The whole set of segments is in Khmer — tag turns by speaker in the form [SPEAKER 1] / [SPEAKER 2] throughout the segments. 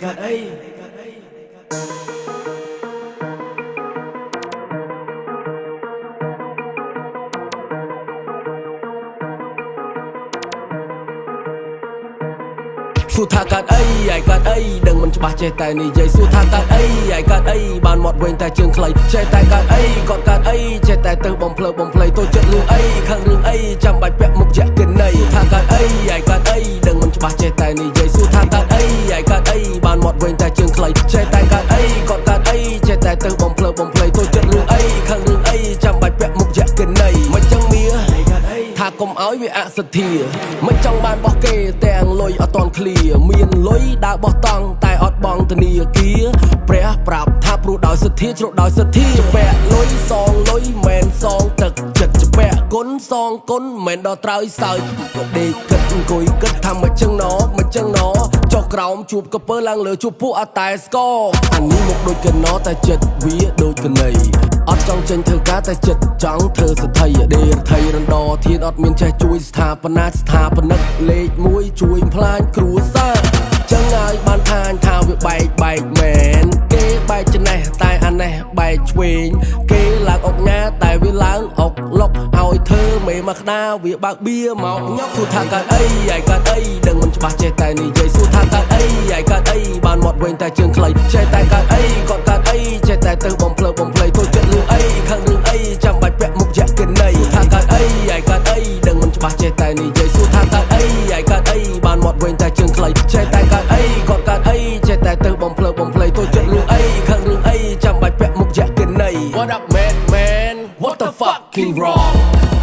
[SPEAKER 1] កាត់អីសួរថាកាត់អីឯកាត់អីដឹងមិនច្បាស់ចេះតែនិយាយសួរថាកាត់អីឯកាត់អីបានមាត់វិញតែជើងខ្លីចេះតែកាត់អីគាត់កាត់អីចេះតែទៅបំភ្លើបំភ្លៃទៅចិត្តលឺអីខាងរឿងអីចាំបាច់ពាក់មុខជាក់កិនណីថាកាត់អីឯកាត់អីដឹងមិនច្បាស់ចេះតែនិយាយសួរថាកាត់អីឯកាត់អីបានមាត់វិញតែជើងខ្លីចេះតែកាត់អីគាត់កាត់អីចេះតែទៅបំភ្លើបំភ្លៃទៅចិត្តលឺអីខាងរឿងអីចាំបាច់ពាក់មុខជាក់កិនណីមិនចឹងមាថាកុំឲ្យវាអសទ្ធាមិនចង់បានបោះគេទាំងលុយអត់តន់ឃ្លាមានលុយដើរបោះតង់តែអត់បងធនាគារព្រះប្រាប់ថាព្រោះដោយសទ្ធាជ្រុកដោយសទ្ធាចពាក់លុយសងលុយមិនសងទឹកចិត្តចពាក់គុណសងគុណមិនដល់ត្រើយសើចដេកគិតអង្គុយគិតថាមិនចឹងណមិនចឹងណចុះក្រោមជួបកពើឡើងលើជួបពួកអត់តែស្គរអានេះមកដូចកណោតែចិត្តវាដូចកណីអត់ចង់ចេញធ្វើការតែចិត្តចង់ធ្វើសទ្ធិដេរថៃរំដធានអត់មានចេះជួយស្ថាបនាស្ថាបនិកលេខ1ជួយផ្លាញគ្រួសារចឹងហើយបានថាញថាវាបែកមែនគេបែកច្នេះតែអានេះបែកឆ្វេងគេឡើងអុកញ៉ាតែវាឡើងអុកលុកឲ្យធ្វើមេមកក្តារវាបើកបៀមកញ៉ុកសួរថាកាត់អីឯកាត់អីដឹងមិនច្បាស់ចេះតែនិយាយសួរថាកាត់អីឯកាត់អីបានមាត់វិញតែជើងខ្លីចេះតែកាត់អីគាត់កាត់អីចេះតែទៅបំភ្លើបំភ្លៃទៅចិត្តលឺអីខាងរឿងអីចាំបាច់ពាក់មុខជាក់កិនណីថាកាត់អីឯកាត់អីដឹងមិនច្បាស់ចេះតែនិយាយសួរថាកាត់អីឯកាត់អីបានមាត់វិញតែជើងខ្លីចេះតែកាត់អីគាត់កាត់អីចេះតែទៅបំភ្លើបំភ្លៃទៅចិត្តលឺអីខាងរឿងអីចាំបាច់ពាក់មុខជាក់កិនណី What up man what the fucking wrong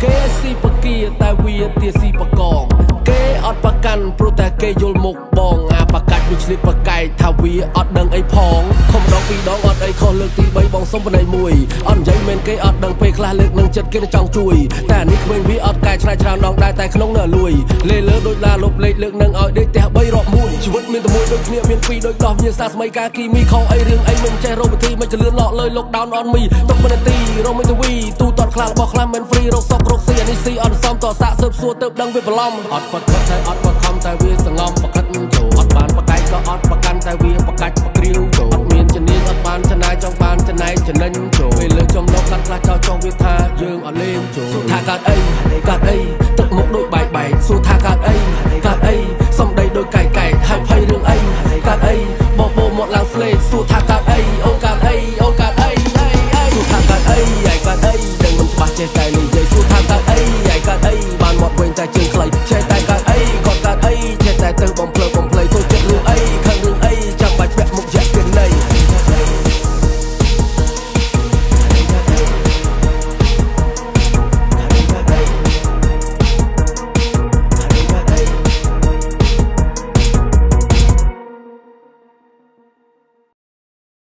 [SPEAKER 1] គេស៊ីបកាតែវាទាស៊ីបកងគេអត់ប្រកាន់ព្រោះតែគេយល់មុខបងអាបកាច់វាឆ្លៀតបកែកថាវាអត់ដឹងអីផងខំដងពីរដងអត់អីខុសលើកទី3បងសុំបណៃមួយអត់និយាយមែនគេអត់ដឹងពេលខ្លះលើកនឹងចិត្តគេចង់ជួយតែនេះក្មេងវាអត់កែច្នៃច្រើនដងដែរតែក្នុងនៅលួយលេលើដូចឡាលុបលេខលើកនឹងឲ្យដេកផ្ទះ3រាប់មួយជីវិតមានតែមួយដូចគ្នាមានពីរដូចដោះមានសាស្មីការគីមីខុសអីរឿងអីមិនចេះរកវិធីមិនចលឿនលក់លើលោកដោនអនមីទុកមិនទីរកមិនទៅវីទូតតខ្លាំងរបស់ខ្លាំងមិនហ្វ្រីរកសក់រកស៊ីអានេះស៊ីអត់សំតសាកស៊ើបសួរទៅដឹងវាបន្លំអត់បត់ខិតតែអត់បត់ខំតែវាសងំបខិត